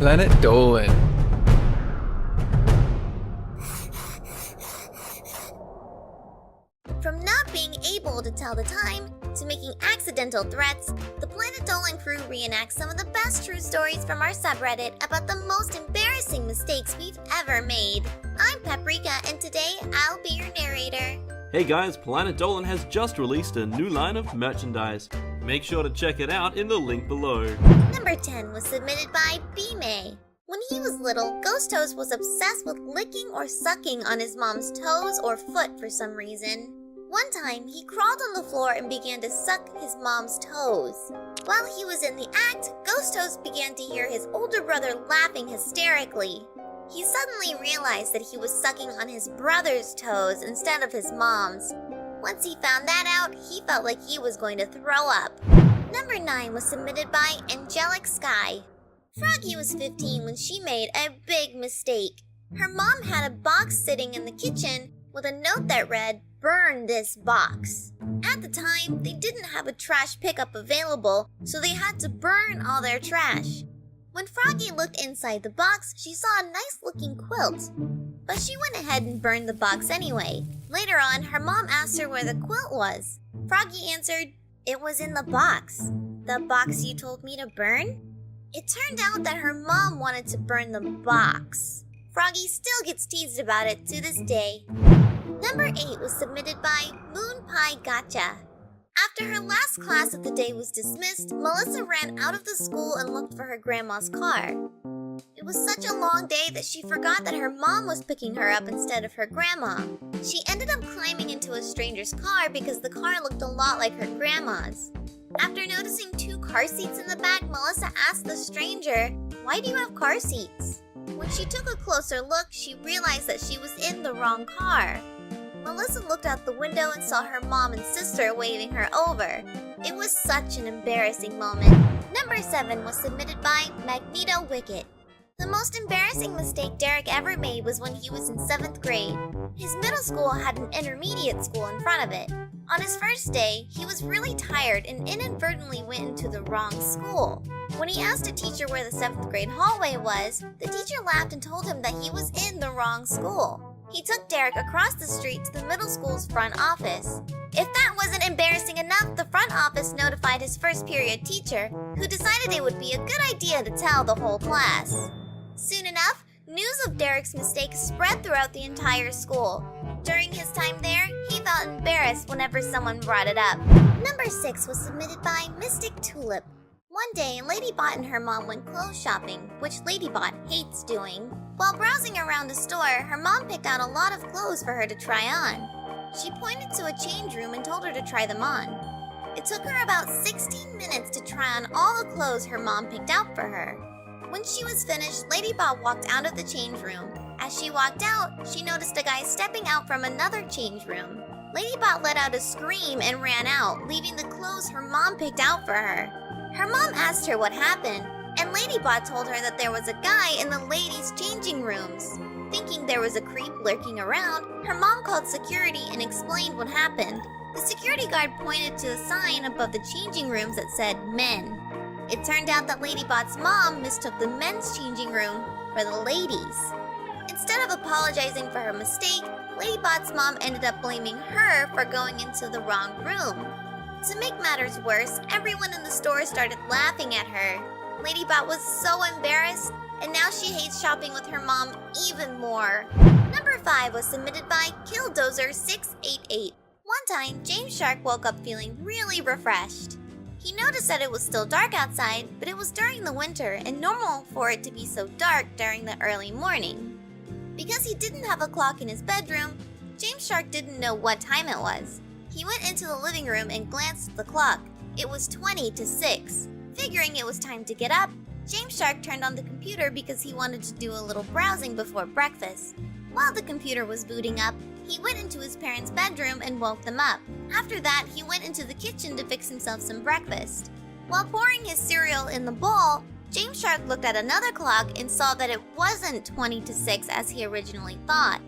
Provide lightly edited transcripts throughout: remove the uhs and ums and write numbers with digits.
Planet Dolan. From not being able to tell the time to making accidental threats, the Planet Dolan crew reenacts some of the best true stories from our subreddit about the most embarrassing mistakes we've ever made. I'm Paprika, and today I'll be your narrator. Hey guys, Planet Dolan has just released a new line of merchandise. Make sure to check it out in the link below. Number 10 was submitted by B-May. When he was little, Ghost Toes was obsessed with licking or sucking on his mom's toes or foot for some reason. One time, he crawled on the floor and began to suck his mom's toes. While he was in the act, Ghost Toes began to hear his older brother laughing hysterically. He suddenly realized that he was sucking on his brother's toes instead of his mom's. Once he found that out, he felt like he was going to throw up. Number 9 was submitted by Angelic Sky. Froggy was 15 when she made a big mistake. Her mom had a box sitting in the kitchen with a note that read, "Burn this box." At the time, they didn't have a trash pickup available, so they had to burn all their trash. When Froggy looked inside the box, she saw a nice-looking quilt. But she went ahead and burned the box anyway. Later on, her mom asked her where the quilt was. Froggy answered, "It was in the box." "The box you told me to burn?" It turned out that her mom wanted to burn the box. Froggy still gets teased about it to this day. Number 8 was submitted by Moon Pie Gotcha. After her last class of the day was dismissed, Melissa ran out of the school and looked for her grandma's car. It was such a long day that she forgot that her mom was picking her up instead of her grandma. She ended up climbing into a stranger's car because the car looked a lot like her grandma's. After noticing 2 car seats in the back, Melissa asked the stranger, "Why do you have car seats?" When she took a closer look, she realized that she was in the wrong car. Melissa looked out the window and saw her mom and sister waving her over. It was such an embarrassing moment. Number 7 was submitted by Magneto Wicket. The most embarrassing mistake Derek ever made was when he was in 7th grade. His middle school had an intermediate school in front of it. On his first day, he was really tired and inadvertently went into the wrong school. When he asked a teacher where the 7th grade hallway was, the teacher laughed and told him that he was in the wrong school. He took Derek across the street to the middle school's front office. If that wasn't embarrassing enough, the front office notified his first period teacher, who decided it would be a good idea to tell the whole class. Soon enough, news of Derek's mistake spread throughout the entire school. During his time there, he felt embarrassed whenever someone brought it up. Number 6 was submitted by Mystic Tulip. One day, Ladybot and her mom went clothes shopping, which Ladybot hates doing. While browsing around the store, her mom picked out a lot of clothes for her to try on. She pointed to a change room and told her to try them on. It took her about 16 minutes to try on all the clothes her mom picked out for her. When she was finished, Ladybot walked out of the change room. As she walked out, she noticed a guy stepping out from another change room. Ladybot let out a scream and ran out, leaving the clothes her mom picked out for her. Her mom asked her what happened, and Ladybot told her that there was a guy in the ladies' changing rooms. Thinking there was a creep lurking around, her mom called security and explained what happened. The security guard pointed to a sign above the changing rooms that said men. It turned out that Ladybot's mom mistook the men's changing room for the ladies'. Instead of apologizing for her mistake, Ladybot's mom ended up blaming her for going into the wrong room. To make matters worse, everyone in the store started laughing at her. Ladybot was so embarrassed, and now she hates shopping with her mom even more. Number 5 was submitted by Killdozer688. One time, James Shark woke up feeling really refreshed. He noticed that it was still dark outside, but it was during the winter and normal for it to be so dark during the early morning. Because he didn't have a clock in his bedroom, James Shark didn't know what time it was. He went into the living room and glanced at the clock. It was 20 to 6. Figuring it was time to get up, James Shark turned on the computer because he wanted to do a little browsing before breakfast. While the computer was booting up, he went into his parents' bedroom and woke them up. After that, he went into the kitchen to fix himself some breakfast. While pouring his cereal in the bowl, James Shark looked at another clock and saw that it wasn't 20 to 6 as he originally thought.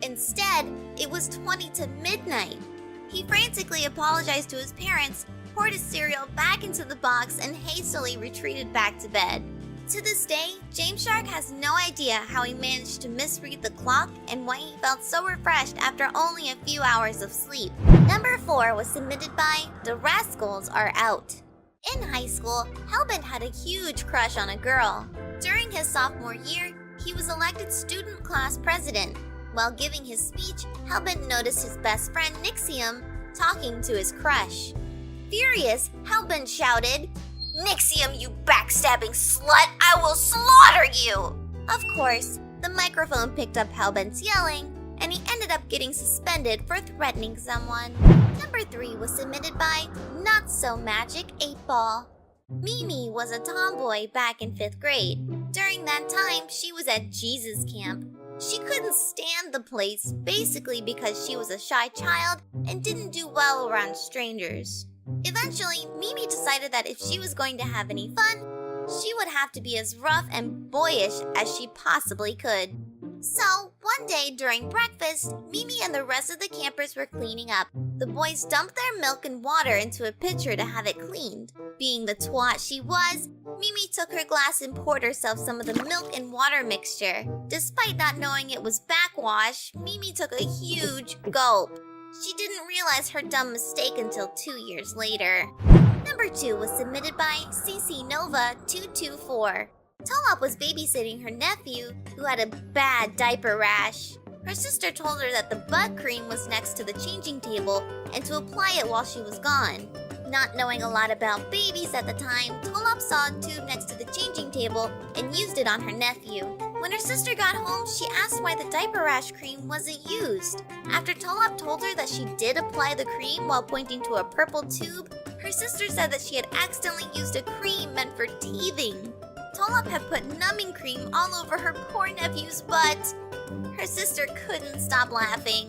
Instead, it was 20 to midnight. He frantically apologized to his parents, poured his cereal back into the box, and hastily retreated back to bed. To this day, James Shark has no idea how he managed to misread the clock and why he felt so refreshed after only a few hours of sleep. Number 4 was submitted by The Rascals Are Out. In high school, Hellbent had a huge crush on a girl. During his sophomore year, he was elected student class president. While giving his speech, Hellbent noticed his best friend Nixium talking to his crush. Furious, Hellbent shouted, "Nixium, you backstabbing slut! I will slaughter you!" Of course, the microphone picked up Hellbent's yelling, and he ended up getting suspended for threatening someone. Number 3 was submitted by Not So Magic 8-Ball. Mimi was a tomboy back in 5th grade. During that time, she was at Jesus Camp. She couldn't stand the place, basically because she was a shy child and didn't do well around strangers. Eventually, Mimi decided that if she was going to have any fun, she would have to be as rough and boyish as she possibly could. So, one day during breakfast, Mimi and the rest of the campers were cleaning up. The boys dumped their milk and water into a pitcher to have it cleaned. Being the twat she was, Mimi took her glass and poured herself some of the milk and water mixture. Despite not knowing it was backwash, Mimi took a huge gulp. She didn't realize her dumb mistake until 2 years later. Number 2 was submitted by CC Nova 224. Tolop was babysitting her nephew, who had a bad diaper rash. Her sister told her that the butt cream was next to the changing table and to apply it while she was gone. Not knowing a lot about babies at the time, Tolop saw a tube next to the changing table and used it on her nephew. When her sister got home, she asked why the diaper rash cream wasn't used. After Tolop told her that she did apply the cream while pointing to a purple tube, her sister said that she had accidentally used a cream meant for teething. Tolop had put numbing cream all over her poor nephew's butt. Her sister couldn't stop laughing.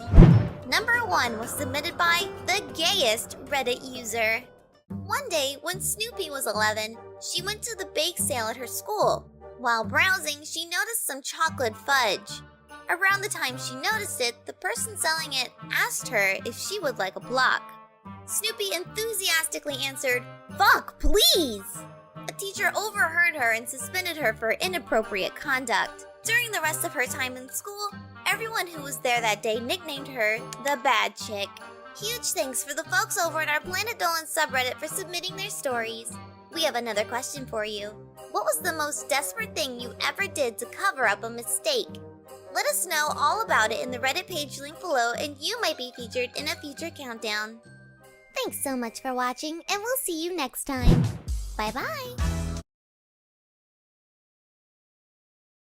Number 1 was submitted by the gayest Reddit user. One day, when Snoopy was 11, she went to the bake sale at her school. While browsing, she noticed some chocolate fudge. Around the time she noticed it, the person selling it asked her if she would like a block. Snoopy enthusiastically answered, "Fuck, please!" A teacher overheard her and suspended her for inappropriate conduct. During the rest of her time in school, everyone who was there that day nicknamed her the Bad Chick. Huge thanks for the folks over at our Planet Dolan subreddit for submitting their stories. We have another question for you. What was the most desperate thing you ever did to cover up a mistake? Let us know all about it in the Reddit page linked below, and you might be featured in a future countdown. Thanks so much for watching, and we'll see you next time. Bye-bye!